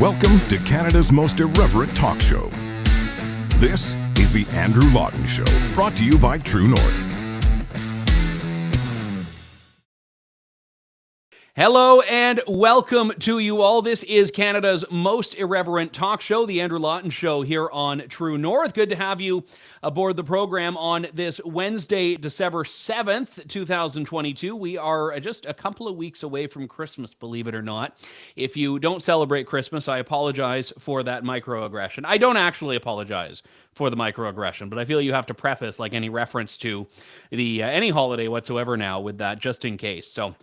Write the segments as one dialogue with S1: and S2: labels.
S1: Welcome to Canada's most irreverent talk show. This is the Andrew Lawton Show, brought to you by True North.
S2: Hello and welcome to you all. This is Canada's most irreverent talk show, the Andrew Lawton Show here on True North. Good to have you aboard the program on this Wednesday, December 7th, 2022. We are just a couple of weeks away from Christmas, believe it or not. If you don't celebrate Christmas, I apologize for that microaggression. I don't actually apologize for the microaggression, but I feel you have to preface like any reference to the any holiday whatsoever now with that, just in case. So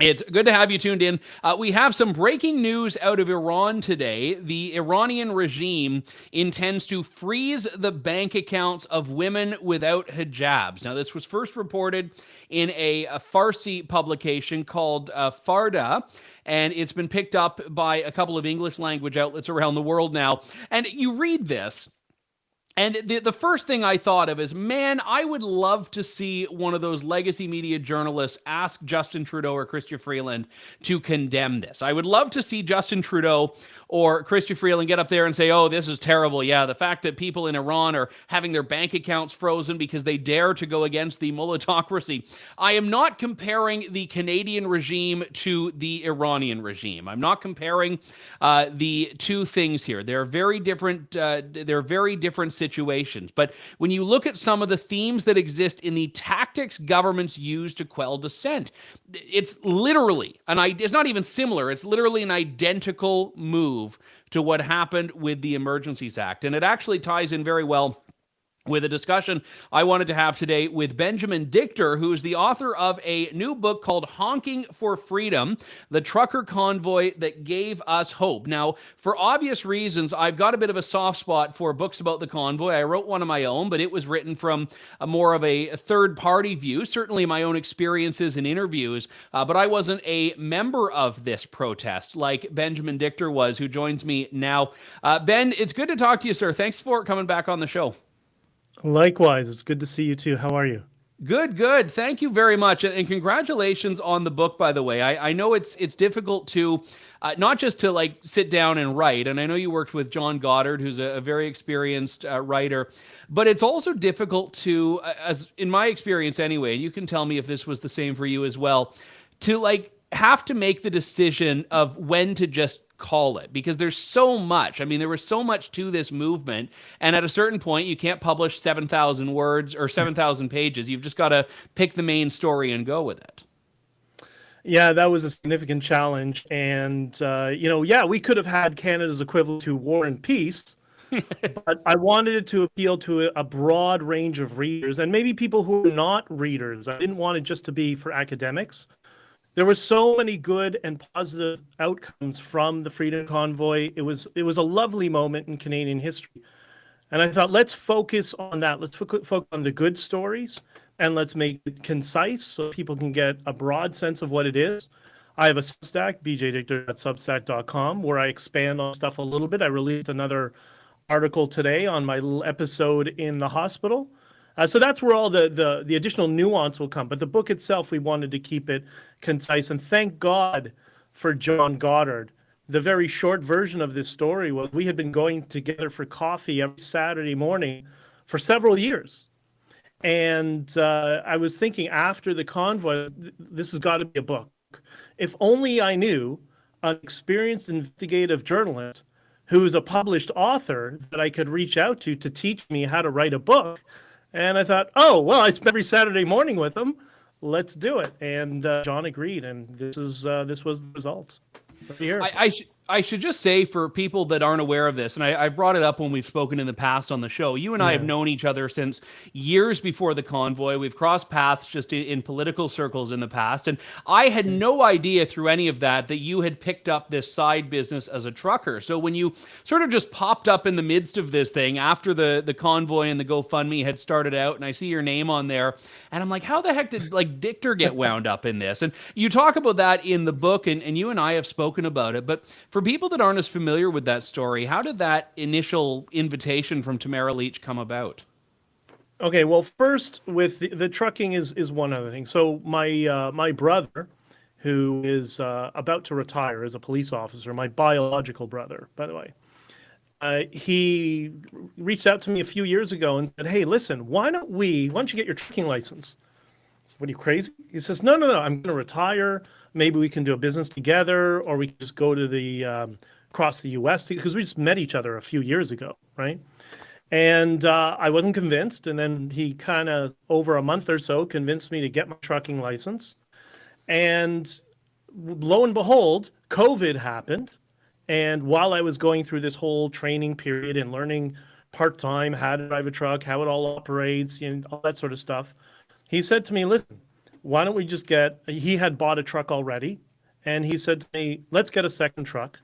S2: it's good to have you tuned in. We have some breaking news out of Iran today. The Iranian regime intends to freeze the bank accounts of women without hijabs. Now, this was first reported in a Farsi publication called Farda, and it's been picked up by a couple of English language outlets around the world now. And you read this, and the first thing I thought of is, man, I would love to see one of those legacy media journalists ask Justin Trudeau or Chrystia Freeland to condemn this. I would love to see Justin Trudeau or Chrystia Freeland get up there and say, oh, this is terrible. Yeah, the fact that people in Iran are having their bank accounts frozen because they dare to go against the mullahocracy. I am not comparing the Canadian regime to the Iranian regime. I'm not comparing the two things here. They're very different situations. But when you look at some of the themes that exist in the tactics governments use to quell dissent, it's literally, it's not even similar, it's literally an identical move to what happened with the Emergencies Act. And it actually ties in very well with a discussion I wanted to have today with Benjamin Dichter, who is the author of a new book called Honking for Freedom, the Trucker Convoy that gave us hope. Now, for obvious reasons, I've got a bit of a soft spot for books about the convoy. I wrote one of my own, but it was written from a more of a third-party view, certainly my own experiences and interviews, but I wasn't a member of this protest like Benjamin Dichter was, who joins me now. Ben, it's good to talk to you, sir. Thanks for coming back on the show.
S3: Likewise. It's good to see you too. How are you?
S2: Good. Thank you very much. And congratulations on the book, by the way. I know it's difficult to, not just to like sit down and write, and I know you worked with John Goddard, who's a very experienced writer, but it's also difficult to, as in my experience anyway, and you can tell me if this was the same for you as well, to like have to make the decision of when to just call it, because there's so much. I mean, there was so much to this movement, and at a certain point, you can't publish 7,000 words or 7,000 pages. You've just got to pick the main story and go with it.
S3: Yeah, that was a significant challenge, and we could have had Canada's equivalent to War and Peace, but I wanted it to appeal to a broad range of readers, and maybe people who are not readers. I didn't want it just to be for academics. There were so many good and positive outcomes from the Freedom Convoy. It was a lovely moment in Canadian history. And I thought, let's focus on that. Let's focus on the good stories, and let's make it concise so people can get a broad sense of what it is. I have a Substack, bjdictor.substack.com, where I expand on stuff a little bit. I released another article today on my little episode in the hospital. So that's where all the additional nuance will come. But the book itself, we wanted to keep it concise. And thank God for John Goddard. The very short version of this story was we had been going together for coffee every Saturday morning for several years. And I was thinking after the convoy, this has got to be a book. If only I knew an experienced investigative journalist who is a published author that I could reach out to teach me how to write a book. And I thought, oh, well, I spend every Saturday morning with him. Let's do it. And John agreed, and this was the result. Right here.
S2: I should just say, for people that aren't aware of this, and I brought it up when we've spoken in the past on the show, you and I have known each other since years before the convoy. We've crossed paths just in political circles in the past, and I had no idea through any of that you had picked up this side business as a trucker. So when you sort of just popped up in the midst of this thing after the convoy and the GoFundMe had started out, and I see your name on there, and I'm like, how the heck did like Dichter get wound up in this? And you talk about that in the book, and you and I have spoken about it, but for people that aren't as familiar with that story, how did that initial invitation from Tamara Leach come about?
S3: Okay, well, first with the trucking is one other thing. So my brother, who is about to retire as a police officer, my biological brother, by the way. He reached out to me a few years ago and said, "Hey, listen, why don't you get your trucking license?" I said, "What, are you crazy?" He says, No, I'm going to retire. Maybe we can do a business together, or we can just go to the across the U.S. because we just met each other a few years ago, right? And I wasn't convinced. And then he kind of, over a month or so, convinced me to get my trucking license. And lo and behold, COVID happened. And while I was going through this whole training period and learning part-time how to drive a truck, how it all operates, all that sort of stuff, he said to me, "Listen, why don't we just he had bought a truck already. And he said to me, "Let's get a second truck.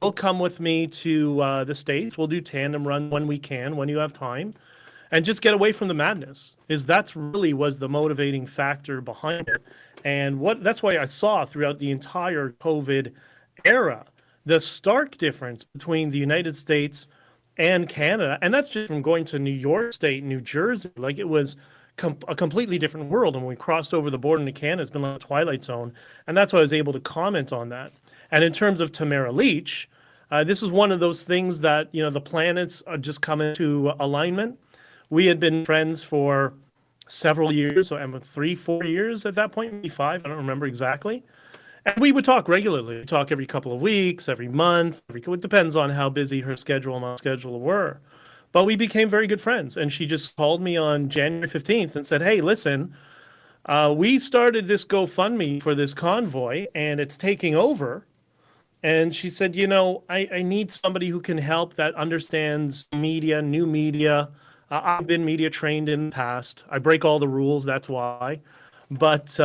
S3: You'll come with me to the States. We'll do tandem run when we can, when you have time, and just get away from the madness." That's really was the motivating factor behind it. And that's why I saw throughout the entire COVID era, the stark difference between the United States and Canada. And that's just from going to New York State, New Jersey. Like, it was a completely different world. And when we crossed over the border into Canada, it's been like a twilight zone. And that's why I was able to comment on that. And in terms of Tamara Leach, this is one of those things that, the planets are just come into alignment. We had been friends for several years, so 3-4 years at that point, maybe 5, I don't remember exactly. And we would talk regularly. We talk every couple of weeks, every month. It depends on how busy her schedule and my schedule were. But we became very good friends. And she just called me on January 15th and said, "Hey, listen, we started this GoFundMe for this convoy, and it's taking over." And she said, I need somebody who can help that understands media, new media. I've been media trained in the past. I break all the rules, that's why. But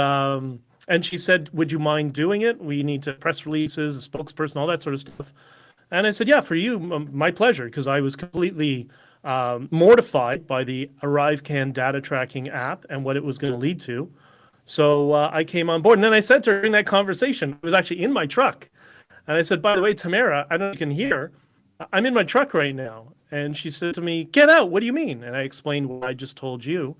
S3: and she said, "Would you mind doing it? We need to press releases, a spokesperson, all that sort of stuff." And I said, "Yeah, for you, my pleasure," because I was completely mortified by the ArriveCan data tracking app and what it was going to lead to. So I came on board. And then I said to her in that conversation, it was actually in my truck. And I said, "By the way, Tamara, I don't know if you can hear, I'm in my truck right now." And she said to me, "Get out. What do you mean?" And I explained what I just told you.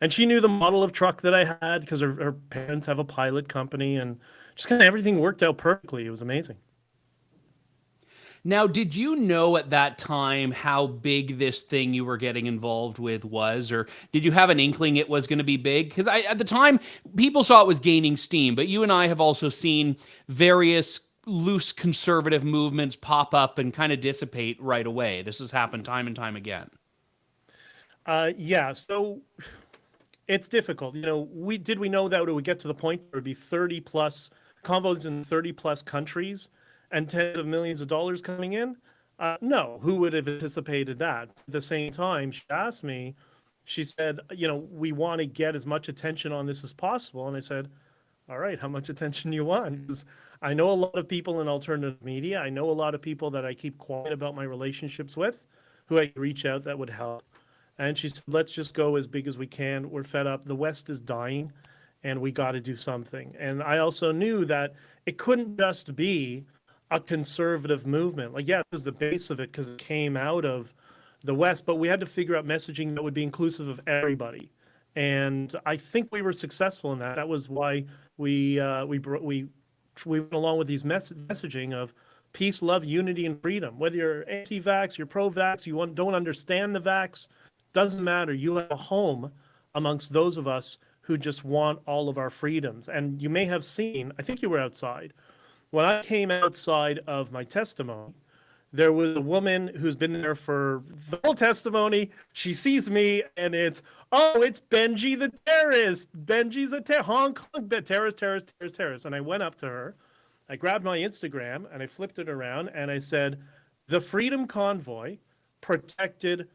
S3: And she knew the model of truck that I had because her parents have a pilot company, and just kind of everything worked out perfectly. It was amazing.
S2: Now, did you know at that time how big this thing you were getting involved with was, or did you have an inkling it was going to be big? Because at the time, people saw it was gaining steam, but you and I have also seen various loose conservative movements pop up and kind of dissipate right away. This has happened time and time again.
S3: Yeah, so it's difficult. Did we know that it would get to the point where it would be 30 plus convoys in 30 plus countries and tens of millions of dollars coming in? No, who would have anticipated that? At the same time, she asked me, she said, "We want to get as much attention on this as possible." And I said, "All right, how much attention do you want?" Because I know a lot of people in alternative media. I know a lot of people that I keep quiet about my relationships with, who I reach out that would help. And she said, "Let's just go as big as we can. We're fed up. The West is dying, and we got to do something." And I also knew that it couldn't just be a conservative movement. Like, yeah, it was the base of it because it came out of the West, but we had to figure out messaging that would be inclusive of everybody. And I think we were successful in that. That was why we went along with these messaging of peace, love, unity, and freedom. Whether you're anti-vax, you're pro-vax, don't understand the vax, doesn't matter. You have a home amongst those of us who just want all of our freedoms. And you may have seen, I think you were outside, when I came outside of my testimony, there was a woman who's been there for the whole testimony. She sees me and it's Benji the terrorist. Benji's a Honking terrorist. And I went up to her, I grabbed my Instagram and I flipped it around and I said, "The Freedom Convoy protected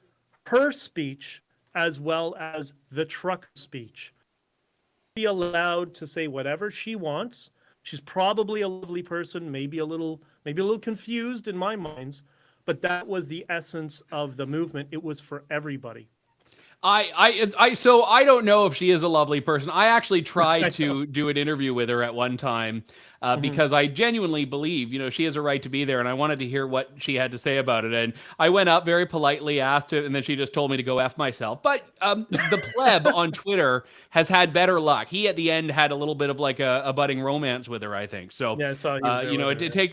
S3: her speech as well as the truck speech. Be allowed to say whatever she wants. She's probably a lovely person, maybe a little confused in my minds, but that was the essence of the movement. It was for everybody."
S2: So I don't know if she is a lovely person. I actually tried to do an interview with her at one time. because I genuinely believe, she has a right to be there, and I wanted to hear what she had to say about it. And I went up very politely, asked it, and then she just told me to go F myself. But the pleb on Twitter has had better luck. He at the end had a little bit of like a budding romance with her, I think. So
S3: Yeah, I saw he was there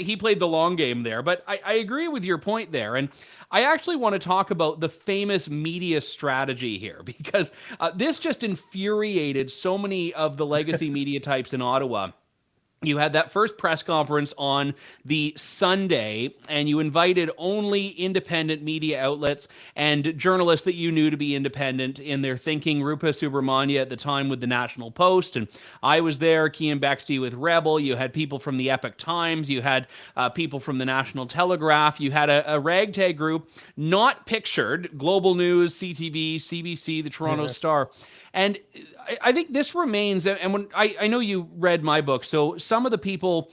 S2: he played the long game there. But I agree with your point there, and I actually want to talk about the famous media strategy here, because this just infuriated so many of the legacy media types in Ottawa. You had that first press conference on the Sunday, and you invited only independent media outlets and journalists that you knew to be independent in their thinking. Rupa Subramanya at the time with the National Post, and I was there, Cian Bexty with Rebel. You had people from the Epoch Times. You had people from the National Telegraph. You had a ragtag group, not pictured, Global News, CTV, CBC, the Toronto Star. And I think this remains, and when I know you read my book, so some of the people,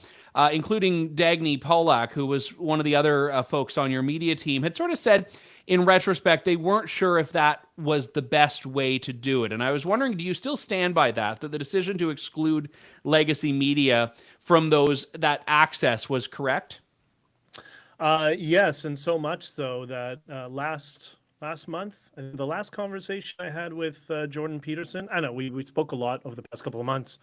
S2: including Dagny Polak, who was one of the other folks on your media team, had sort of said, in retrospect, they weren't sure if that was the best way to do it. And I was wondering, do you still stand by that the decision to exclude legacy media from that access was correct?
S3: Yes, and so much so that last month, the last conversation I had with Jordan Peterson, I know we spoke a lot over the past couple of months.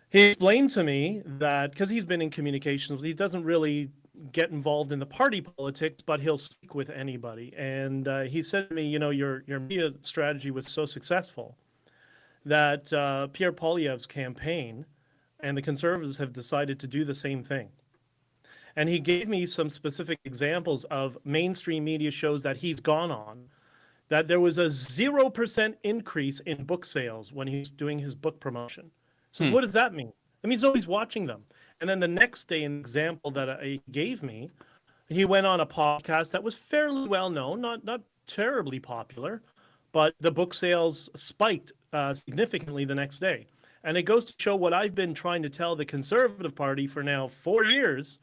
S3: He explained to me that, because he's been in communications, he doesn't really get involved in the party politics, but he'll speak with anybody. And he said to me, your media strategy was so successful that Pierre Poilievre's campaign and the Conservatives have decided to do the same thing. And he gave me some specific examples of mainstream media shows that he's gone on, that there was a 0% increase in book sales when he's doing his book promotion. So what does that mean? It means nobody's watching them. And then the next day, an example that he gave me, he went on a podcast that was fairly well known, not terribly popular, but the book sales spiked significantly the next day. And it goes to show what I've been trying to tell the Conservative Party for now 4 years.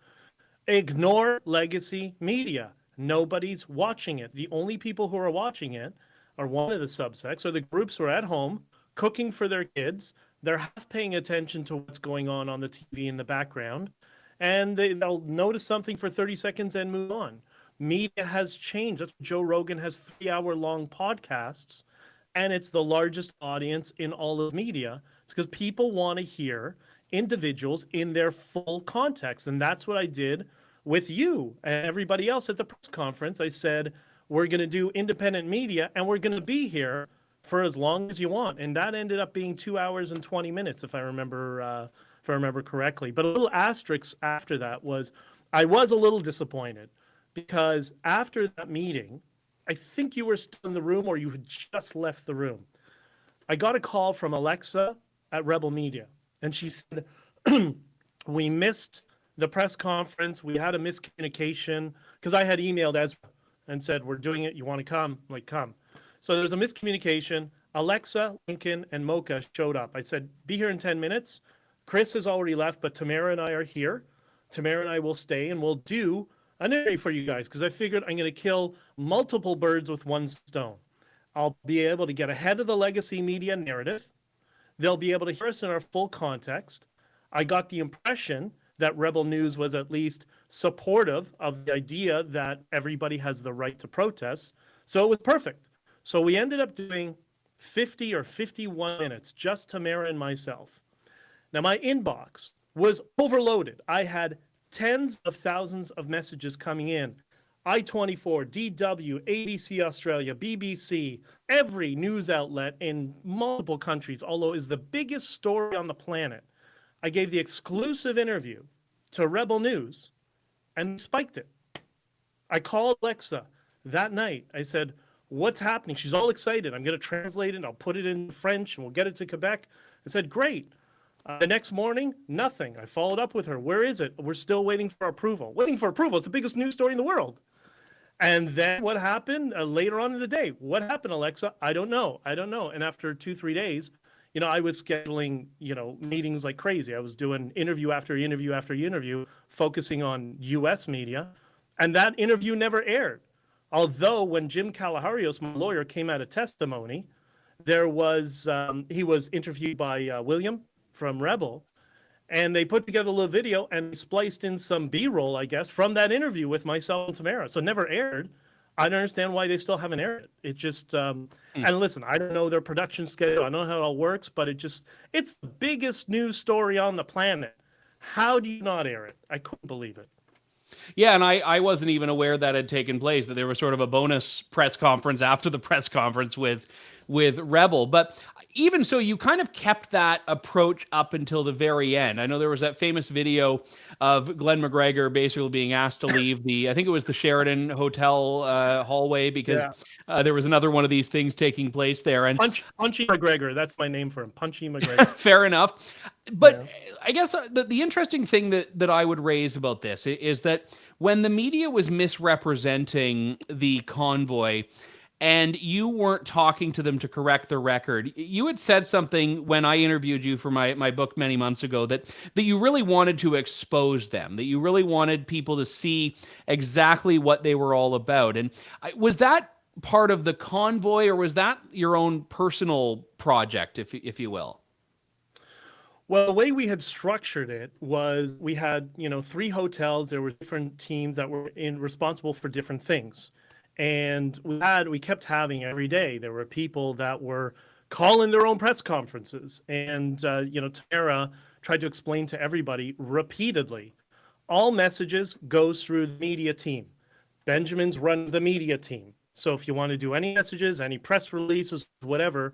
S3: Ignore legacy media. Nobody's watching it. The only people who are watching it are one of the subsects, or the groups who are at home cooking for their kids. They're half paying attention to what's going on the TV in the background, and they'll notice something for 30 seconds and move on. Media has changed. That's why Joe Rogan has 3-hour-long podcasts, and it's the largest audience in all of media. It's because people want to hear individuals in their full context, and that's what I did with you and everybody else at the press conference. I said, we're going to do independent media, and we're going to be here for as long as you want. And that ended up being 2 hours and 20 minutes, if I remember correctly. But a little asterisk after that was, I was a little disappointed, because after that meeting, I think you were still in the room or you had just left the room. I got a call from Alexa at Rebel Media, and she said, we missed the press conference. We had a miscommunication, because I had emailed Ezra and said, we're doing it. You want to come? I'm like, come. So there's a miscommunication. Alexa, Lincoln, and Mocha showed up. I said, be here in 10 minutes. Chris has already left, but Tamara and I are here. Tamara and I will stay, and we'll do an interview for you guys, because I figured I'm going to kill multiple birds with one stone. I'll be able to get ahead of the legacy media narrative. They'll be able to hear us in our full context. I got the impression that Rebel News was at least supportive of the idea that everybody has the right to protest. So it was perfect. So we ended up doing 50 or 51 minutes, just Tamara and myself. Now, my inbox was overloaded. I had tens of thousands of messages coming in. I-24, DW, ABC Australia, BBC, every news outlet in multiple countries, although it is the biggest story on the planet. I gave the exclusive interview to Rebel News and spiked it. I called Alexa that night. I said, what's happening? She's all excited. I'm going to translate it, and I'll put it in French, and we'll get it to Quebec. I said, great. The next morning, nothing. I followed up with her. Where is it? We're still waiting for approval. Waiting for approval. It's the biggest news story in the world. And then what happened later on in the day? What happened, Alexa? I don't know. And after 2-3 days, I was scheduling, meetings like crazy. I was doing interview after interview after interview, focusing on U.S. media. And that interview never aired. Although when Jim Kalaharios, my lawyer, came out of testimony, there was he was interviewed by William from Rebel, And they put together a little video and spliced in some B-roll, I guess, from that interview with myself and Tamara. So it never aired. I don't understand why they still haven't aired it. It just, and listen, I don't know their production schedule. I don't know how it all works, but it's the biggest news story on the planet. How do you not air it? I couldn't believe it.
S2: Yeah, and I wasn't even aware that had taken place, that there was sort of a bonus press conference after the press conference with Rebel. But even so, you kind of kept that approach up until the very end. I know there was that famous video of Glenn McGregor basically being asked to leave I think it was the Sheraton Hotel hallway because there was another one of these things taking place there. And
S3: Punchy McGregor, that's my name for him, Punchy McGregor.
S2: Fair enough. But I guess the interesting thing that I would raise about this is that when the media was misrepresenting the convoy, and you weren't talking to them to correct the record. You had said something when I interviewed you for my book many months ago that you really wanted to expose them, that you really wanted people to see exactly what they were all about. And was that part of the convoy, or was that your own personal project, if you will?
S3: Well, the way we had structured it was we had, 3 hotels. There were different teams that were responsible for different things. And we kept having every day, there were people that were calling their own press conferences. And, Tamara tried to explain to everybody repeatedly, all messages goes through the media team. Benjamin's run the media team. So if you want to do any messages, any press releases, whatever,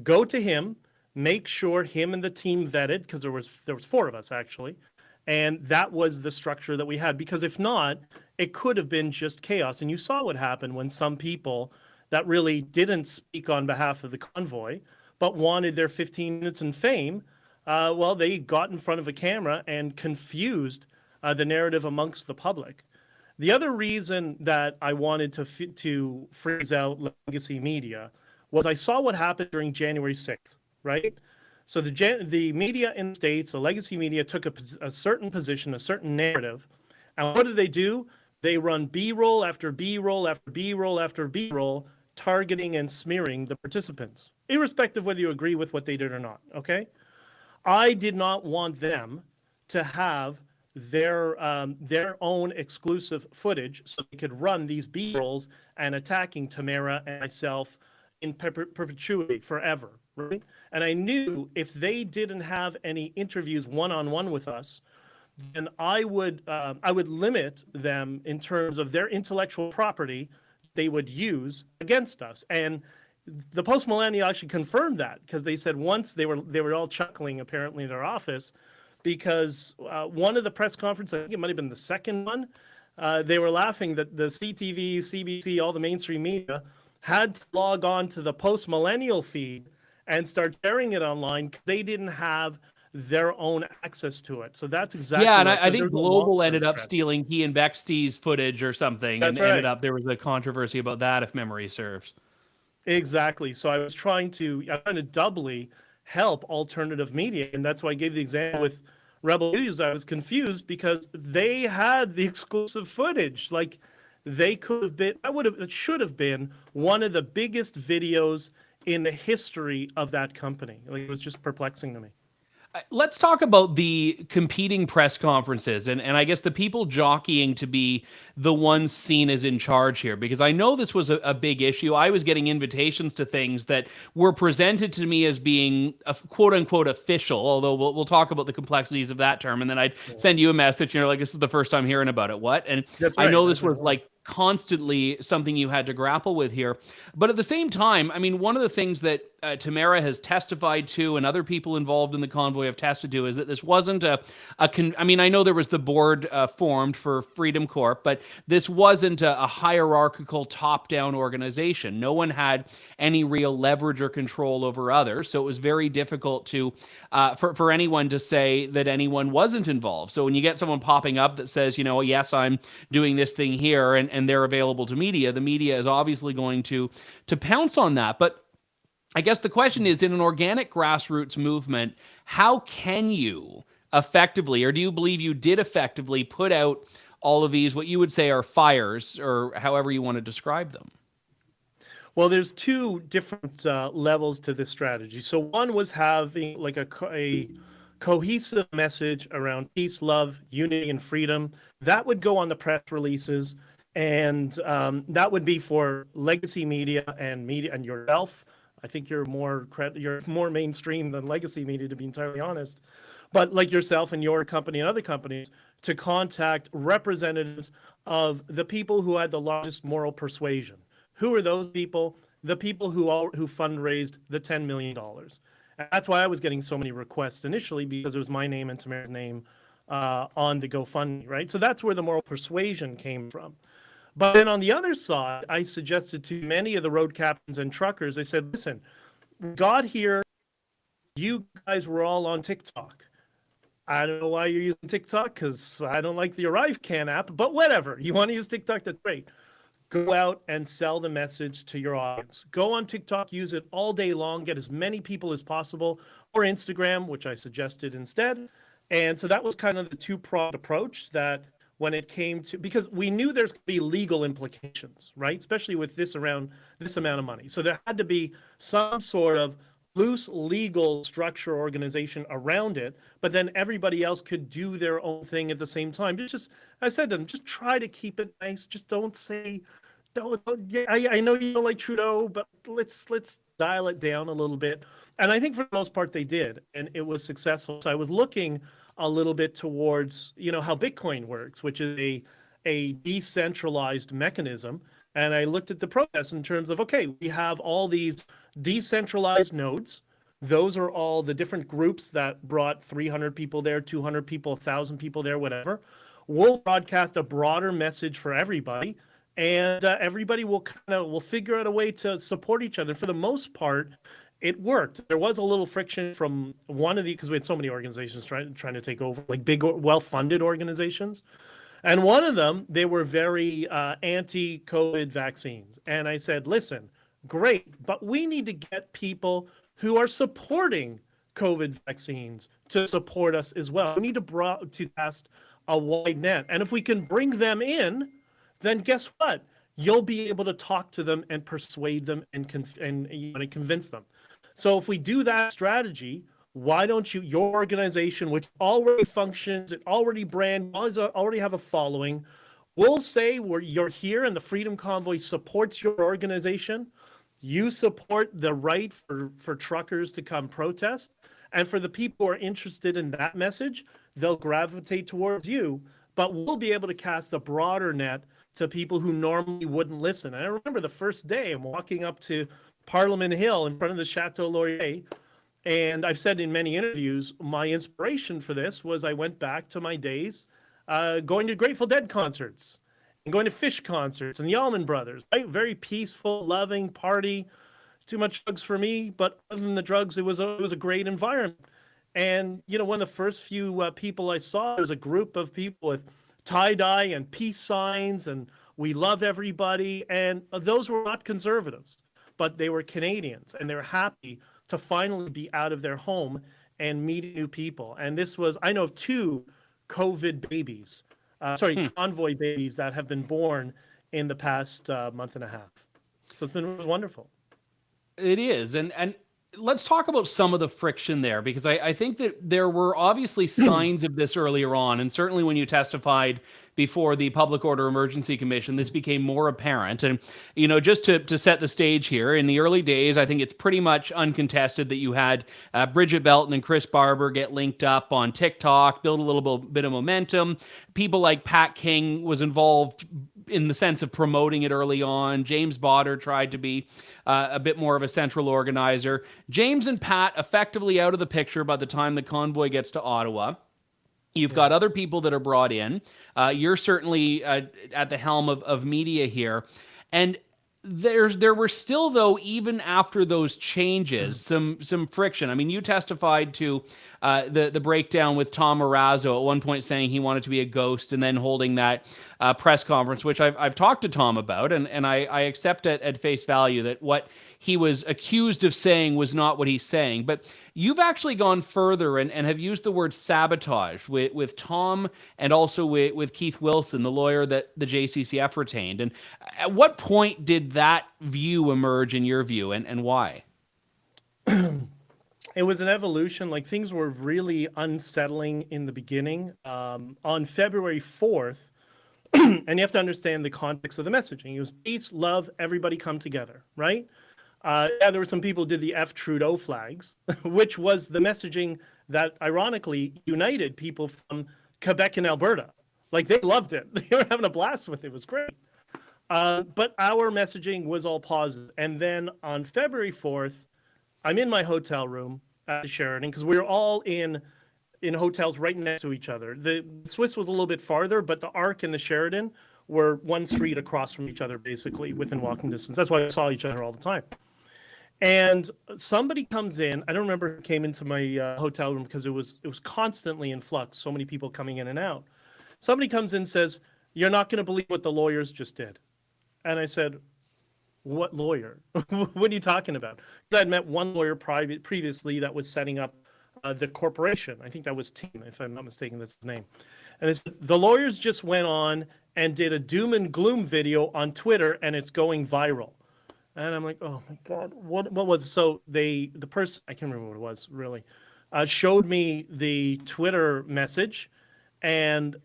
S3: go to him, make sure him and the team vetted, because there was 4 of us actually. And that was the structure that we had, because if not, it could have been just chaos. And you saw what happened when some people that really didn't speak on behalf of the convoy, but wanted their 15 minutes in fame, they got in front of a camera and confused the narrative amongst the public. The other reason that I wanted to freeze out legacy media was I saw what happened during January 6th, right? So the media in the States, the legacy media, took a certain position, a certain narrative. And what do? They run B-roll after B-roll after B-roll after B-roll, targeting and smearing the participants, irrespective whether you agree with what they did or not, okay? I did not want them to have their own exclusive footage so they could run these B-rolls and attacking Tamara and myself in perpetuity forever, right? And I knew if they didn't have any interviews one-on-one with us, then I would limit them in terms of their intellectual property they would use against us. And the post-millennial actually confirmed that, because they said once they were all chuckling apparently in their office, because one of the press conferences, I think it might have been the second one, they were laughing that the CTV, CBC, all the mainstream media had to log on to the post-millennial feed and start sharing it online. They didn't have their own access to it. So that's exactly
S2: and I think Global ended up stealing he and Bexty's footage or something. That's right. Ended up, there was a controversy about that, if memory serves.
S3: Exactly. So I was trying to doubly help alternative media. And that's why I gave the example with Rebel News. I was confused because they had the exclusive footage. Like, they could have been, it should have been one of the biggest videos in the history of that company. Like, it was just perplexing to me.
S2: Let's talk about the competing press conferences and I guess the people jockeying to be the ones seen as in charge here, because I know this was a big issue. I was getting invitations to things that were presented to me as being a quote unquote official, although we'll talk about the complexities of that term. And then I'd send you a message and you're like, this is the first time hearing about it. What? And right. I know this was like constantly something you had to grapple with here. But at the same time, I mean, one of the things that Tamara has testified to and other people involved in the convoy have tested to is that this wasn't I mean, I know there was the board formed for Freedom Corp, but this wasn't a hierarchical top-down organization. No one had any real leverage or control over others. So it was very difficult to for anyone to say that anyone wasn't involved. So when you get someone popping up that says, yes, I'm doing this thing here and they're available to media, the media is obviously going to pounce on that. But I guess the question is, in an organic grassroots movement, how can you effectively, or do you believe you did effectively, put out all of these, what you would say are fires, or however you want to describe them?
S3: Well, there's 2 different levels to this strategy. So one was having like a cohesive message around peace, love, unity, and freedom. That would go on the press releases, and that would be for legacy media and yourself. I think you're more mainstream than legacy media, to be entirely honest. But like yourself and your company and other companies, to contact representatives of the people who had the largest moral persuasion. Who are those people? The people who fundraised the $10 million. And that's why I was getting so many requests initially, because it was my name and Tamara's name on the GoFundMe, right? So that's where the moral persuasion came from. But then on the other side, I suggested to many of the road captains and truckers, I said, listen, we got here, you guys were all on TikTok. I don't know why you're using TikTok, because I don't like the ArriveCan app, but whatever. You want to use TikTok, that's great. Go out and sell the message to your audience. Go on TikTok, use it all day long, get as many people as possible, or Instagram, which I suggested instead. And so that was kind of the two-pronged approach that when it came to, because we knew there's going to be legal implications, right? Especially with this amount of money. So there had to be some sort of loose legal structure organization around it, but then everybody else could do their own thing at the same time. Just I said to them, just try to keep it nice. Just don't say, yeah, I know you don't like Trudeau, but let's dial it down a little bit. And I think for the most part they did, and it was successful. So I was looking a little bit towards, how Bitcoin works, which is a decentralized mechanism. And I looked at the process in terms of, okay, we have all these decentralized nodes. Those are all the different groups that brought 300 people there, 200 people, 1,000 people there, whatever. We'll broadcast a broader message for everybody, and everybody will figure out a way to support each other. For the most part, it worked. There was a little friction from one of because we had so many organizations trying to take over, like big, well-funded organizations. And one of them, they were very anti-COVID vaccines. And I said, listen, great, but we need to get people who are supporting COVID vaccines to support us as well. We need to cast a wide net. And if we can bring them in, then guess what? You'll be able to talk to them and persuade them and convince them. So if we do that strategy, why don't your organization, which already functions, it already already have a following, will say you're here and the Freedom Convoy supports your organization. You support the right for truckers to come protest. And for the people who are interested in that message, they'll gravitate towards you. But we'll be able to cast a broader net to people who normally wouldn't listen. And I remember the first day I'm walking up to Parliament Hill in front of the Chateau Laurier. And I've said in many interviews, my inspiration for this was I went back to my days going to Grateful Dead concerts and going to Fish concerts and the Allman Brothers, right? Very peaceful, loving party. Too much drugs for me, but other than the drugs, it was a great environment. And, one of the first few people I saw, there was a group of people with tie-dye and peace signs and we love everybody. And those were not conservatives, but they were Canadians and they were happy to finally be out of their home and meet new people. And this was, I know of 2 COVID babies, convoy babies that have been born in the past month and a half. So it's been wonderful.
S2: It is. And let's talk about some of the friction there, because I think that there were obviously signs of this earlier on. And certainly when you testified before the Public Order Emergency Commission, this became more apparent. And, just to set the stage here, in the early days, I think it's pretty much uncontested that you had Bridget Belton and Chris Barber get linked up on TikTok, build a little bit of momentum. People like Pat King was involved in the sense of promoting it early on. James Botter tried to be a bit more of a central organizer. James and Pat effectively out of the picture by the time the convoy gets to Ottawa. You've got other people that are brought in. You're certainly at the helm of media here. And there were still, though, even after those changes, some friction. I mean, you testified to the breakdown with Tom Marazzo at one point saying he wanted to be a ghost and then holding that press conference, which I've talked to Tom about, and I accept it at face value that what he was accused of saying was not what he's saying. But you've actually gone further and have used the word sabotage with Tom and also with Keith Wilson, the lawyer that the JCCF retained. And at what point did that view emerge in your view, and why?
S3: It was an evolution. Like things were really unsettling in the beginning. On February 4th, and you have to understand the context of the messaging. It was peace, love, everybody come together, right? Yeah, there were some people who did the F Trudeau flags, which was the messaging that ironically united people from Quebec and Alberta. Like they loved it. They were having a blast with it. It was great. But our messaging was all positive. And then on February 4th, I'm in my hotel room at the Sheraton because we were all in hotels right next to each other. The Swiss was a little bit farther, but the Arc and the Sheraton were one street across from each other, basically within walking distance. That's why we saw each other all the time. And somebody comes in. I don't remember who came into my hotel room because it was constantly in flux. So many people coming in and out. Somebody comes in and says, "You're not going to believe what the lawyers just did." And I said, "What lawyer? What are you talking about?" Because I'd met one lawyer previously that was setting up the corporation. I think that was Tim, if I'm not mistaken, that's his name. And the lawyers just went on and did a doom and gloom video on Twitter, and it's going viral. And I'm like, oh my God, what was it? So the person, I can't remember what it was really, showed me the Twitter message, and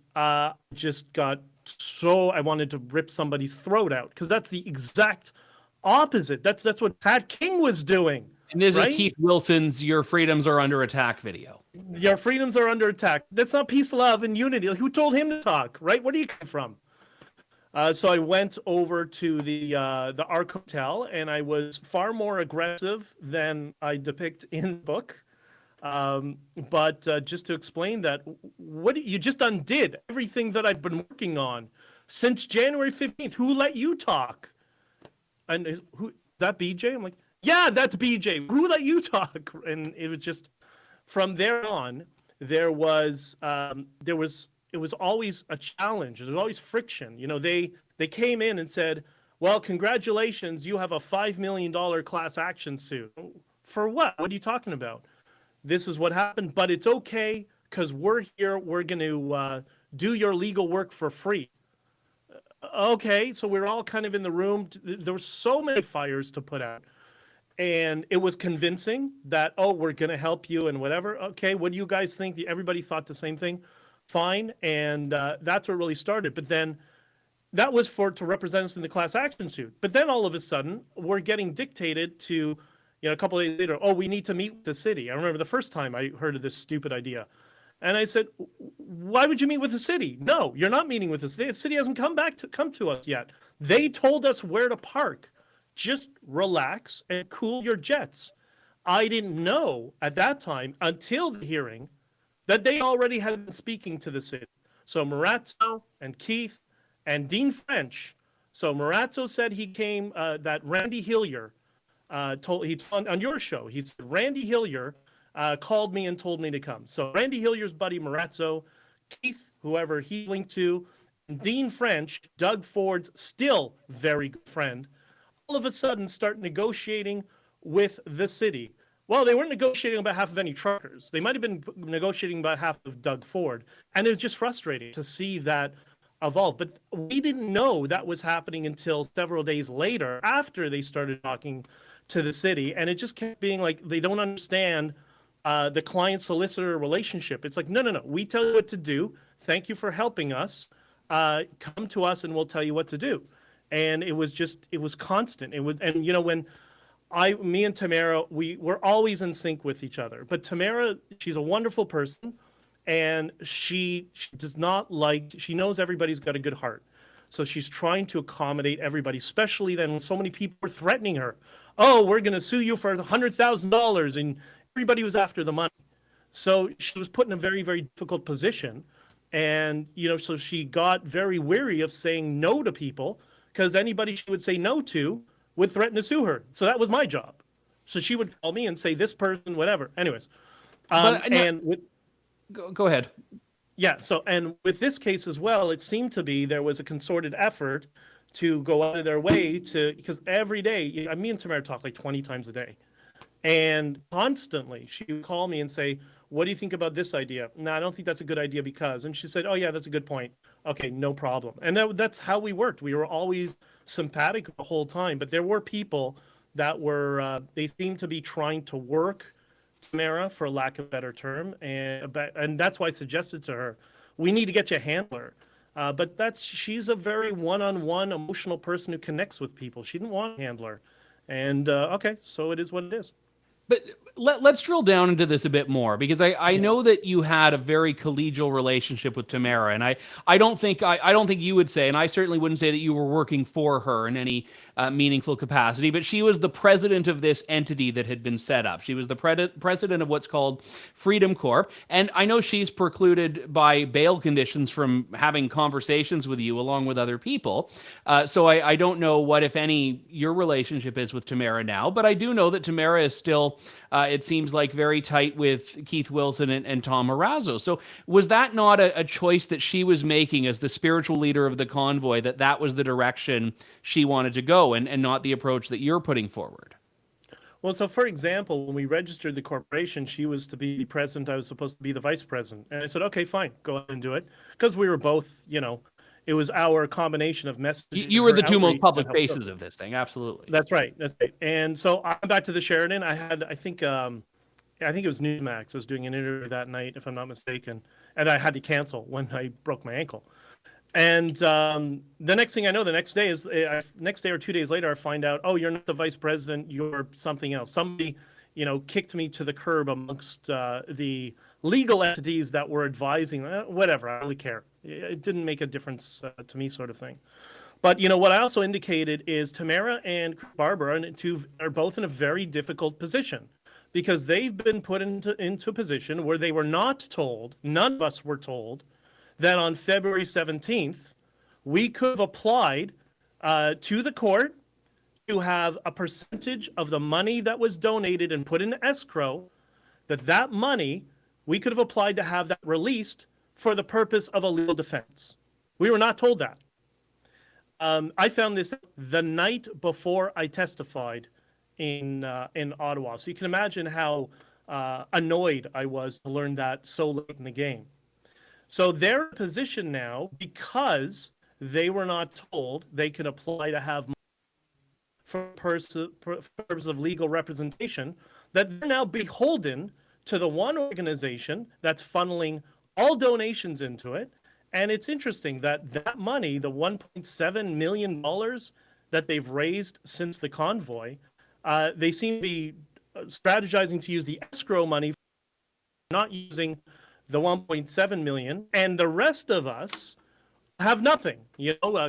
S3: just got so I wanted to rip somebody's throat out because that's the exact opposite. That's what Pat King was doing.
S2: And this
S3: right?
S2: is Keith Wilson's "Your Freedoms Are Under Attack" video.
S3: Your freedoms are under attack. That's not peace, love, and unity. Who told him to talk, right? Where do you come from? So I went over to the Arc Hotel, and I was far more aggressive than I depict in the book. But just to explain that, what you just undid everything that I've been working on since January 15th. Who let you talk? And who that BJ? I'm like, yeah, that's BJ. Who let you talk? And it was just from there on. It was always a challenge. There was always friction. You know, they came in and said, "Well, congratulations, you have a $5 million class action suit." For what? What are you talking about? This is what happened, but it's okay because we're here. We're going to do your legal work for free. Okay, so we're all kind of in the room. There were so many fires to put out. And it was convincing that, oh, we're going to help you and whatever. Okay, what do you guys think? Everybody thought the same thing. Fine. And that's what really started. But then that was to represent us in the class action suit. But then all of a sudden, we're getting dictated to, a couple of days later, oh, we need to meet with the city. I remember the first time I heard of this stupid idea. And I said, why would you meet with the city? No, you're not meeting with the city. The city hasn't come to us yet. They told us where to park. Just relax and cool your jets. I didn't know at that time until the hearing that they already had been speaking to the city. So Marazzo and Keith and Dean French. So Marazzo said he came, that Randy Hillier told on your show. He said Randy Hillier called me and told me to come. So Randy Hillier's buddy Marazzo, Keith, whoever he linked to, and Dean French, Doug Ford's still very good friend, all of a sudden start negotiating with the city. Well, they weren't negotiating on behalf of any truckers. They might have been negotiating on behalf of Doug Ford. And it was just frustrating to see that evolve. But we didn't know that was happening until several days later after they started talking to the city. And it just kept being like, they don't understand the client-solicitor relationship. It's like, no. We tell you what to do. Thank you for helping us. Come to us and we'll tell you what to do. And it was constant. And when me and Tamara, we're always in sync with each other. But Tamara, she's a wonderful person, and she does not she knows everybody's got a good heart. So she's trying to accommodate everybody, especially then when so many people were threatening her. Oh, we're going to sue you for $100,000, and everybody was after the money. So she was put in a very, very difficult position. And, so she got very weary of saying no to people, because anybody she would say no to would threaten to sue her. So that was my job. So she would call me and say, this person, whatever. Anyways.
S2: Go ahead.
S3: Yeah. So, and with this case as well, it seemed to be there was a concerted effort to go out of their way because every day, me and Tamara talk like 20 times a day. And constantly she would call me and say, what do you think about this idea? No, I don't think that's a good idea because. And she said, oh, yeah, that's a good point. Okay, no problem. And that's how we worked. We were always sympathetic the whole time. But there were people that were, they seemed to be trying to work Tamara, for lack of a better term, and that's why I suggested to her, we need to get you a handler. But she's a very one-on-one emotional person who connects with people. She didn't want a handler, and okay, so it is what it is.
S2: But let's drill down into this a bit more, because I know that you had a very collegial relationship with Tamara, and I don't think you would say, and I certainly wouldn't say that you were working for her in any meaningful capacity, but she was the president of this entity that had been set up. She was the president of what's called Freedom Corp, and I know she's precluded by bail conditions from having conversations with you along with other people. So I don't know what, if any, your relationship is with Tamara now, but I do know that Tamara is still, it seems like, very tight with Keith Wilson and Tom Marazzo. So was that not a choice that she was making as the spiritual leader of the convoy, that was the direction she wanted to go, and not the approach that you're putting forward?
S3: Well, so for example, when we registered the corporation, she was to be president. I was supposed to be the vice president. And I said, okay, fine, go ahead and do it. Because we were both, it was our combination of messages.
S2: You were the two most public faces of this thing. Absolutely.
S3: That's right. That's right. And so I'm back to the Sheridan. I think it was Newsmax. I was doing an interview that night, if I'm not mistaken. And I had to cancel when I broke my ankle. And the next thing I know, the next day or 2 days later, I find out, oh, you're not the vice president, you're something else. Somebody, kicked me to the curb amongst the legal entities that were advising. Whatever, I don't really care. It didn't make a difference to me, sort of thing. But what I also indicated is Tamara and Barbara are both in a very difficult position, because they've been put into a position where they were not told, none of us were told, that on February 17th, we could have applied to the court to have a percentage of the money that was donated and put in escrow, that money, we could have applied to have that released for the purpose of a legal defense. We were not told that. I found this the night before I testified in Ottawa. So you can imagine how annoyed I was to learn that so late in the game. So they're in a position now, because they were not told they can apply to have money for purpose of legal representation, that they're now beholden to the one organization that's funneling all donations into it. And it's interesting that money, the $1.7 million that they've raised since the convoy, they seem to be strategizing to use the escrow money, not using the 1.7 million, and the rest of us have nothing.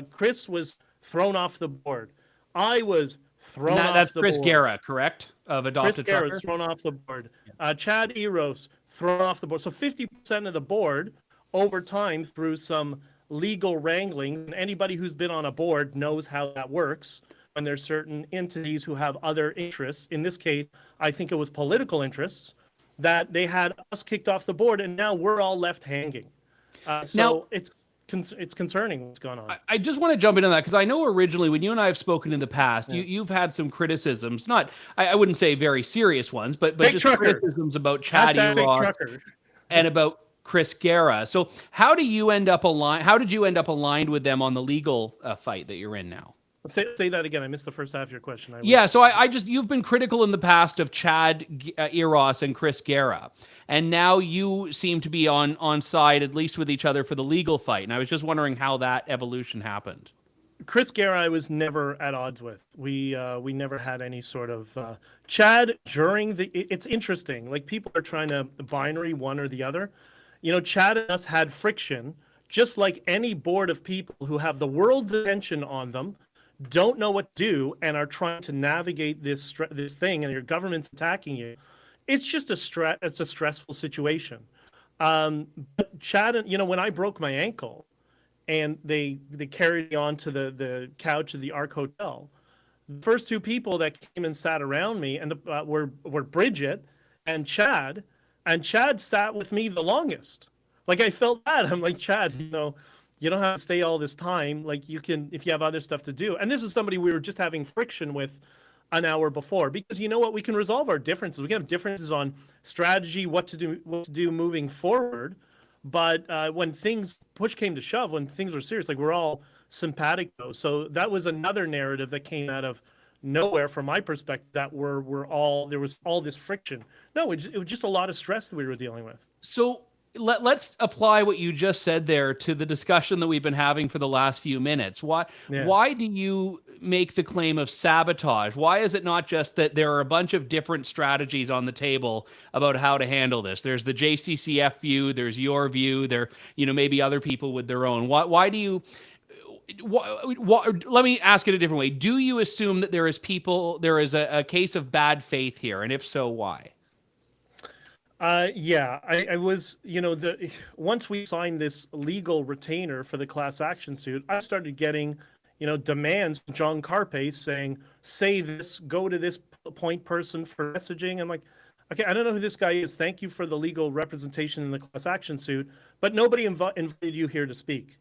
S3: Chris was thrown off the board. I was thrown off the board.
S2: That's Chris Guerra, correct? Of Adopted Trucker?
S3: Chris Guerra thrown off the board. Chad Eros thrown off the board. So 50% of the board over time, through some legal wrangling. And anybody who's been on a board knows how that works when there's certain entities who have other interests. In this case, I think it was political interests, that they had us kicked off the board, and now we're all left hanging. So it's concerning what's going on.
S2: I just want to jump into that, because I know originally when you and I have spoken in the past, you've had some criticisms, I wouldn't say very serious ones, but just criticisms about Chad Eros and about Chris Guerra. So how did you end up aligned with them on the legal fight that you're in now?
S3: Say that again. I missed the first half of your question.
S2: So you've been critical in the past of Chad Eros and Chris Guerra, and now you seem to be on side, at least with each other, for the legal fight. And I was just wondering how that evolution happened.
S3: Chris Guerra, I was never at odds with. We never had any sort of Chad during the. It's interesting. Like, people are trying to binary one or the other. Chad and us had friction, just like any board of people who have the world's attention on them, don't know what to do, and are trying to navigate this thing, and your government's attacking you. It's just it's a stressful situation. But Chad, when I broke my ankle, and they carried me onto the couch of the Ark Hotel, the first two people that came and sat around me and were Bridget and Chad. And Chad sat with me the longest. Like, I felt bad. I'm like, Chad, you don't have to stay all this time. Like, you can, if you have other stuff to do. And this is somebody we were just having friction with an hour before, because you know what? We can resolve our differences. We can have differences on strategy, what to do moving forward. But when push came to shove, when things were serious, like, we're all simpatico. So that was another narrative that came out of nowhere from my perspective that there was all this friction. No, it was just a lot of stress that we were dealing with.
S2: So let's apply what you just said there to the discussion that we've been having for the last few minutes. Why do you make the claim of sabotage? Why is it not just that there are a bunch of different strategies on the table about how to handle this? There's the JCCF view, there's your view, there, maybe other people with their own. Why do you let me ask it a different way. Do you assume that there is a case of bad faith here? And if so, why?
S3: Yeah, I was, once we signed this legal retainer for the class action suit, I started getting, demands from John Carpe saying, say this, go to this point person for messaging. I'm like, okay, I don't know who this guy is. Thank you for the legal representation in the class action suit, but nobody invited you here to speak.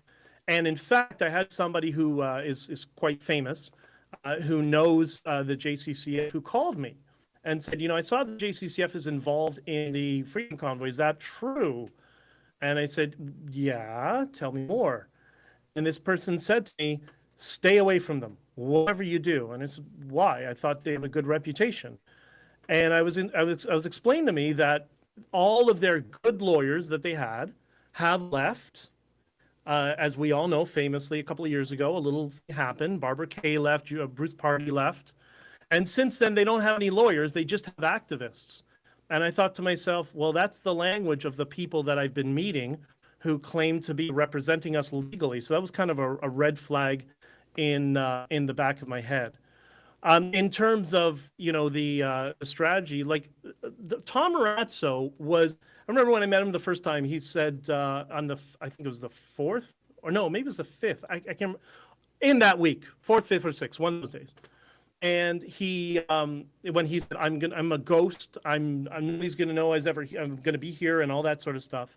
S3: And in fact, I had somebody who is quite famous, who knows the JCCF, who called me and said, I saw the JCCF is involved in the Freedom Convoy. Is that true? And I said, yeah, tell me more. And this person said to me, stay away from them, whatever you do. And I said, why? I thought they have a good reputation. And I was explained to me that all of their good lawyers that they had have left. As we all know, famously, a couple of years ago, a little thing happened. Barbara Kay left, Bruce Party left. And since then, they don't have any lawyers. They just have activists. And I thought to myself, well, that's the language of the people that I've been meeting who claim to be representing us legally. So that was kind of a red flag in the back of my head. In terms of, the strategy, like Tom Marazzo was, I remember when I met him the first time, he said I think it was the 4th, or no, maybe it was the 5th. I can't remember. In that week, 4th, 5th, or 6th, one of those days. And he, when he said, I'm a ghost, nobody's going to know I'm going to be here and all that sort of stuff.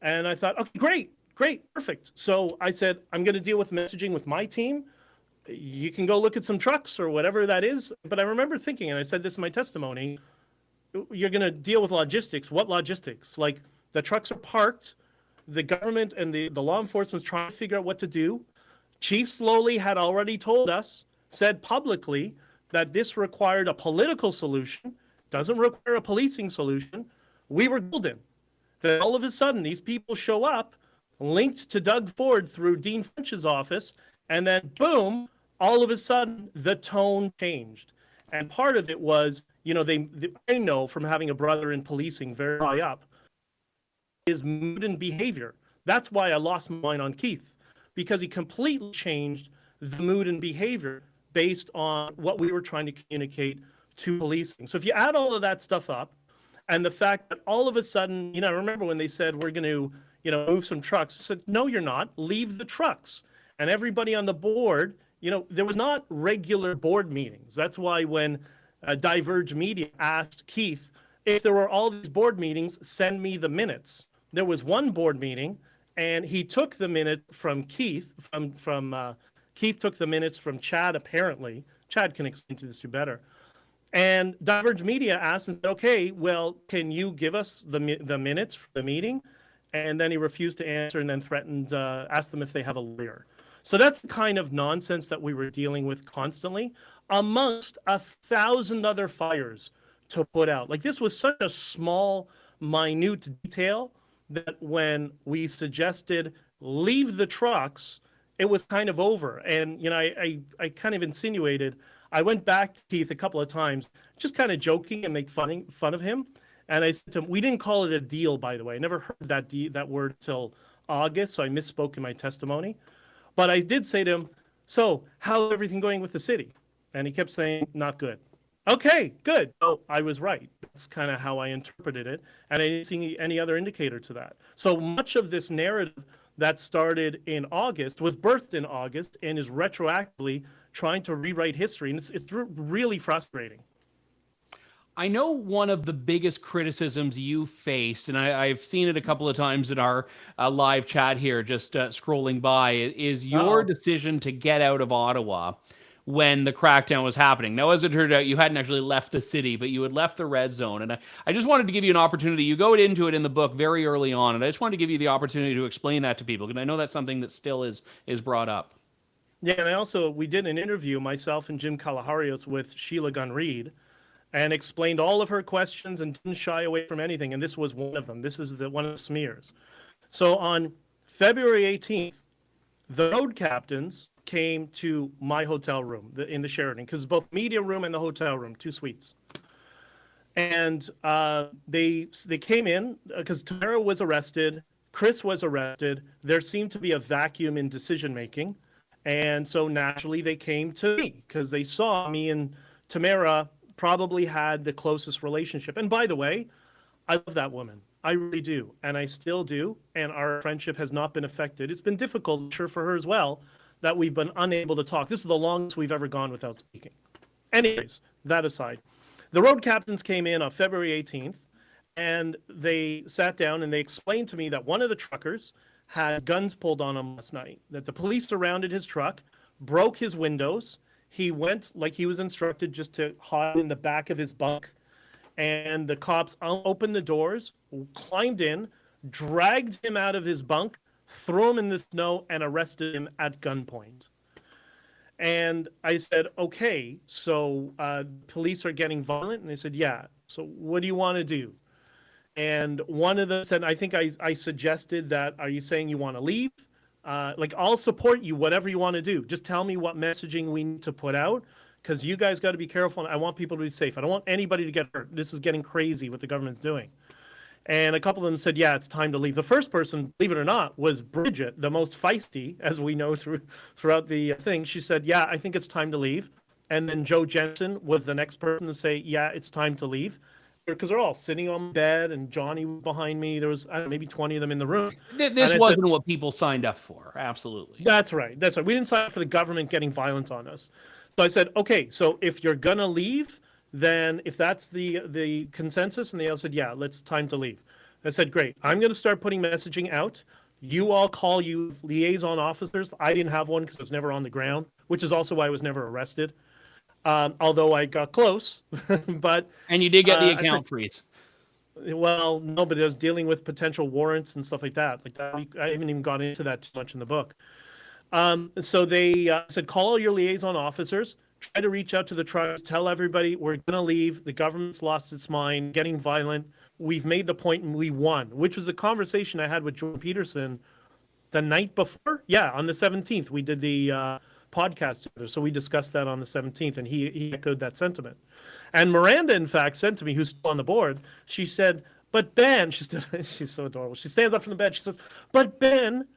S3: And I thought, okay, great, perfect. So I said, I'm going to deal with messaging with my team. You can go look at some trucks or whatever that is. But I remember thinking, and I said this in my testimony, you're going to deal with logistics. What logistics? Like the trucks are parked. The government and the law enforcement's trying to figure out what to do. Chief Slowly had already told us, said publicly, that this required a political solution, doesn't require a policing solution. We were golden. Then all of a sudden, these people show up, linked to Doug Ford through Dean French's office, and then boom, all of a sudden, the tone changed. And part of it was, I know from having a brother in policing very high up, is mood and behavior. That's why I lost my mind on Keith, because he completely changed the mood and behavior based on what we were trying to communicate to policing. So if you add all of that stuff up, and the fact that all of a sudden, I remember when they said, we're going to, move some trucks. I said, no, you're not. Leave the trucks. And everybody on the board, there was not regular board meetings. That's why when Diverge Media asked Keith, if there were all these board meetings, send me the minutes. There was one board meeting, and he took the minute from Keith, Keith took the minutes from Chad, apparently. Chad can explain to this better. And Diverge Media asked and said, okay, well, can you give us the minutes for the meeting? And then he refused to answer and then threatened, asked them if they have a lawyer. So that's the kind of nonsense that we were dealing with constantly, amongst 1,000 other fires to put out. Like, this was such a small, minute detail that when we suggested leave the trucks, it was kind of over. And, I kind of insinuated, I went back to Keith a couple of times, just kind of joking and make fun of him. And I said to him, we didn't call it a deal, by the way. I never heard that word till August, so I misspoke in my testimony. But I did say to him, so how's everything going with the city? And he kept saying, not good. Okay, good. So I was right. That's kind of how I interpreted it. And I didn't see any other indicator to that. So much of this narrative that started in August was birthed in August and is retroactively trying to rewrite history. And it's really frustrating.
S2: I know one of the biggest criticisms you faced, and I've seen it a couple of times in our live chat here, just scrolling by, is your decision to get out of Ottawa when the crackdown was happening. Now, as it turned out, you hadn't actually left the city, but you had left the red zone. And I just wanted to give you an opportunity. You go into it in the book very early on, and I just wanted to give you the opportunity to explain that to people, because I know that's something that still is brought up.
S3: Yeah, and we did an interview, myself and Jim Kalaharios, with Sheila Gunn Reid, and explained all of her questions and didn't shy away from anything. And this was one of them. This is one of the smears. So on February 18th, the road captains came to my hotel room in the Sheraton, because both media room and the hotel room, 2 suites. And they came in because Tamara was arrested, Chris was arrested. There seemed to be a vacuum in decision making, and so naturally they came to me because they saw me and Tamara probably had the closest relationship. And by the way, I love that woman. I really do, and I still do. And our friendship has not been affected. It's been difficult, I'm sure, for her as well, that we've been unable to talk. This is the longest we've ever gone without speaking. Anyways, that aside, the road captains came in on February 18th, and they sat down and they explained to me that one of the truckers had guns pulled on him last night, that the police surrounded his truck, broke his windows. He went, like he was instructed, just to hide in the back of his bunk. And the cops opened the doors, climbed in, dragged him out of his bunk, threw him in the snow, and arrested him at gunpoint. And I said, okay, so police are getting violent? And they said, yeah. So what do you want to do? And one of them said, I think I suggested that, are you saying you want to leave? Like, I'll support you, whatever you want to do. Just tell me what messaging we need to put out, because you guys got to be careful. And I want people to be safe. I don't want anybody to get hurt. This is getting crazy what the government's doing. And a couple of them said, yeah, it's time to leave. The first person, believe it or not, was Bridget, the most feisty, as we know throughout the thing. She said, yeah, I think it's time to leave. And then Joe Jensen was the next person to say, yeah, it's time to leave. Because they're all sitting on bed, and Johnny was behind me. There was, I don't know, maybe 20 of them in the room.
S2: This wasn't what people signed up for. Absolutely.
S3: That's right. That's right. We didn't sign up for the government getting violent on us. So I said, okay, so if you're going to leave, then if that's the consensus, and they all said, yeah, it's time to leave. I said, great. I'm going to start putting messaging out. You all call you liaison officers. I didn't have one because I was never on the ground, which is also why I was never arrested. Although I got close, but...
S2: And you did get the account freeze.
S3: Well, no, but I was dealing with potential warrants and stuff like that. I haven't even gone into that too much in the book. So they said, call all your liaison officers, try to reach out to the trucks, tell everybody we're going to leave. The government's lost its mind, getting violent. We've made the point and we won, which was the conversation I had with Jordan Peterson the night before. Yeah, on the 17th, we did the podcast together. So we discussed that on the 17th, and he echoed that sentiment. And Miranda, in fact, said to me, who's still on the board, she said, but Ben, she's so adorable. She stands up from the bed. She says, but Ben,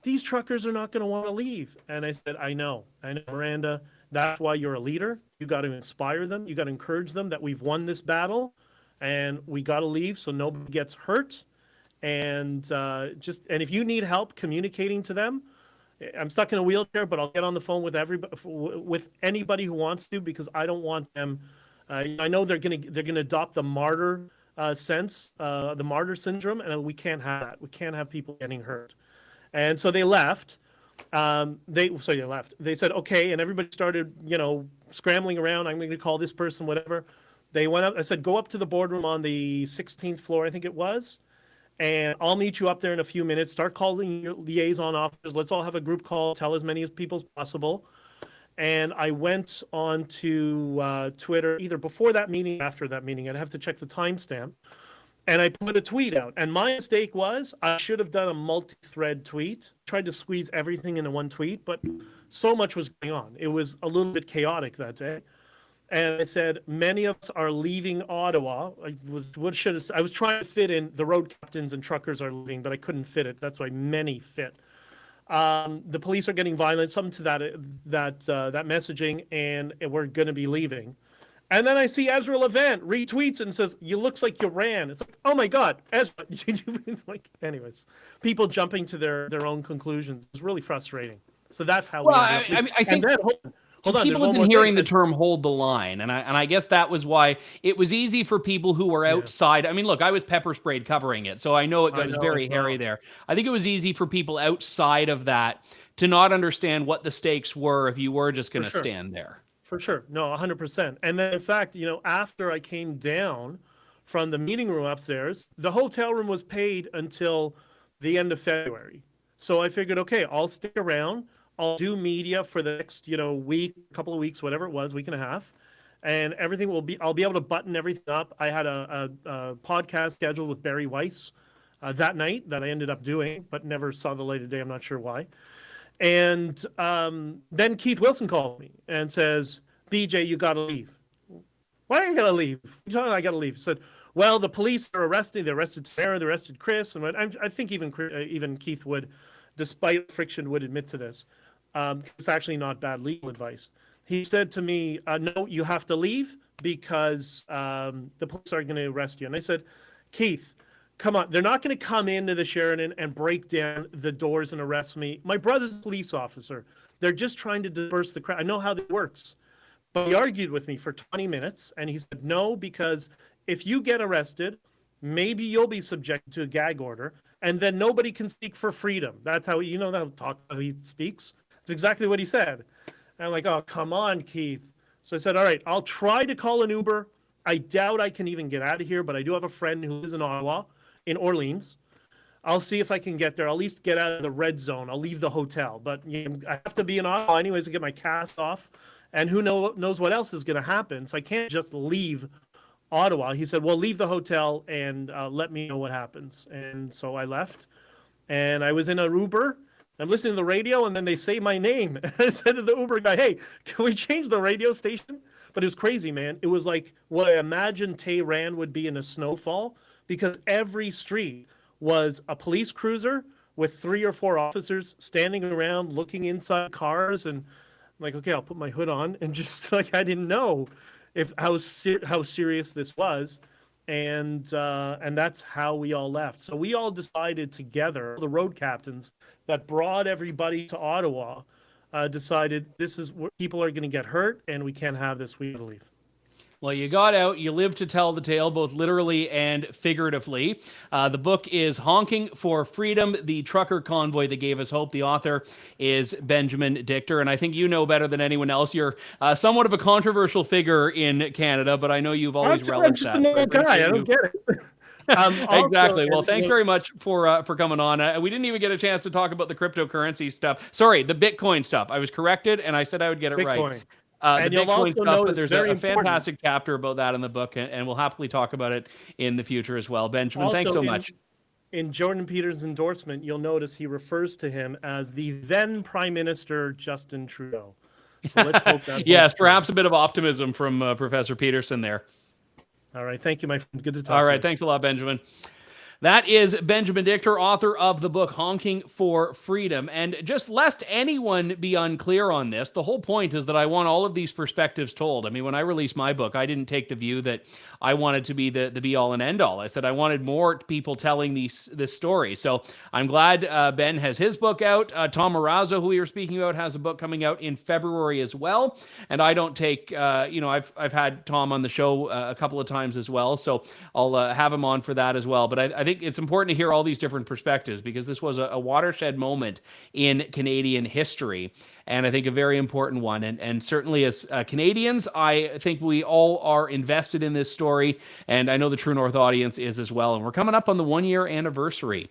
S3: these truckers are not going to want to leave. And I said, I know, Miranda, that's why you're a leader. You got to inspire them. You got to encourage them that we've won this battle and we got to leave so nobody gets hurt. And and if you need help communicating to them, I'm stuck in a wheelchair, but I'll get on the phone with anybody who wants to, because I don't want them. I know they're gonna adopt the martyr sense, the martyr syndrome, and we can't have that. We can't have people getting hurt. And so they left. They left. They said okay, and everybody started, scrambling around. I'm going to call this person, whatever. They went up. I said, go up to the boardroom on the 16th floor, I think it was. And I'll meet you up there in a few minutes. Start calling your liaison officers. Let's all have a group call. Tell as many people as possible. And I went on to Twitter either before that meeting or after that meeting. I'd have to check the timestamp. And I put a tweet out. And my mistake was I should have done a multi-thread tweet. Tried to squeeze everything into one tweet, but so much was going on. It was a little bit chaotic that day. And I said, many of us are leaving Ottawa. I was trying to fit in the road captains and truckers are leaving, but I couldn't fit it. That's why many fit. The police are getting violent, something to that messaging, and we're going to be leaving. And then I see Ezra Levant retweets and says, "You looks like you ran." It's like, oh my God, Ezra! Anyways, people jumping to their own conclusions. It's really frustrating. So that's how.
S2: Well, I think. Hold on, people have been hearing the term "hold the line," and I guess that was why it was easy for people who were outside. I mean, look, I was pepper sprayed covering it, so I know it was very hairy there. I think it was easy for people outside of that to not understand what the stakes were if you were just going to stand there.
S3: For sure, no, 100%. And then, in fact, after I came down from the meeting room upstairs, the hotel room was paid until the end of February. So I figured, okay, I'll stick around. I'll do media for the next, week, couple of weeks, whatever it was, week and a half, and I'll be able to button everything up. I had a podcast scheduled with Barry Weiss that night that I ended up doing, but never saw the light of day. I'm not sure why. And then Keith Wilson called me and says, BJ, you got to leave. Why are you going to leave? You telling me I got to leave? He said, well, the police are arresting. They arrested Sarah. They arrested Chris. And I think even Keith would, despite friction, would admit to this. It's actually not bad legal advice. He said to me, no, you have to leave because the police are going to arrest you. And I said, Keith, come on. They're not going to come into the Sheridan and break down the doors and arrest me. My brother's a police officer. They're just trying to disperse the crowd. I know how that works. But he argued with me for 20 minutes, and he said, no, because if you get arrested, maybe you'll be subjected to a gag order, and then nobody can speak for freedom. That's how, how he speaks. It's exactly what he said. And I'm like, oh, come on, Keith. So I said, all right, I'll try to call an Uber. I doubt I can even get out of here, but I do have a friend who lives in Ottawa, in Orleans. I'll see if I can get there. I'll at least get out of the red zone. I'll leave the hotel. But I have to be in Ottawa anyways to get my cast off. And who knows what else is going to happen. So I can't just leave Ottawa. He said, well, leave the hotel and let me know what happens. And so I left. And I was in an Uber. I'm listening to the radio, and then they say my name. And I said to the Uber guy, hey, can we change the radio station? But it was crazy, man. It was like what I imagined Tehran would be in a snowfall, because every street was a police cruiser with 3 or 4 officers standing around looking inside cars. And I'm like, okay, I'll put my hood on. And just like, I didn't know how serious this was. And that's how we all left. So we all decided together, the road captains that brought everybody to Ottawa, decided this is where people are going to get hurt, and we can't have this. We got to leave.
S2: Well, you got out, you lived to tell the tale, both literally and figuratively. The book is Honking for Freedom, the Trucker Convoy that gave us hope. The author is Benjamin Dichter, and I think you know better than anyone else. You're somewhat of a controversial figure in Canada, but I know you've always relished that.
S3: I'm just a normal guy. I don't get it.
S2: Exactly. Well, thanks very much for coming on. We didn't even get a chance to talk about the cryptocurrency stuff. Sorry, the Bitcoin stuff. I was corrected, and I said I would get it right.
S3: And you'll also notice
S2: there's a fantastic chapter about that in the book, and we'll happily talk about it in the future as well. Benjamin,
S3: also,
S2: thanks so much.
S3: In Jordan Peter's endorsement, you'll notice he refers to him as the then Prime Minister Justin Trudeau. So let's hope that.
S2: Yes, perhaps a bit of optimism from Professor Peterson there.
S3: All right. Thank you, my friend. Good to talk
S2: All
S3: to
S2: right.
S3: you.
S2: Thanks a lot, Benjamin. That is Benjamin Dichter, author of the book Honking for Freedom. And just lest anyone be unclear on this, the whole point is that I want all of these perspectives told. I mean, when I released my book, I didn't take the view that I wanted to be the be-all and end-all. I said I wanted more people telling this story. So I'm glad Ben has his book out. Tom Marazzo, who we were speaking about, has a book coming out in February as well. And I don't take, I've had Tom on the show a couple of times as well. So I'll have him on for that as well. But I think it's important to hear all these different perspectives, because this was a watershed moment in Canadian history, and I think a very important one. And certainly as Canadians, I think we all are invested in this story, and I know the True North audience is as well. And we're coming up on the 1-year anniversary,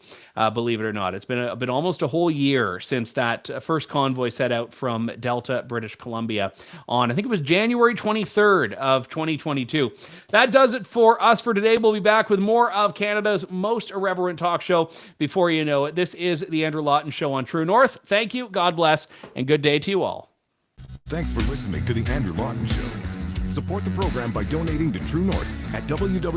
S2: believe it or not. It's been almost a whole year since that first convoy set out from Delta, British Columbia on, I think it was January 23rd of 2022. That does it for us for today. We'll be back with more of Canada's most irreverent talk show before you know it. This is the Andrew Lawton Show on True North. Thank you, God bless, and good day to you all.
S1: Thanks for listening to the Andrew Lawton Show. Support the program by donating to True North at www.tnc.news.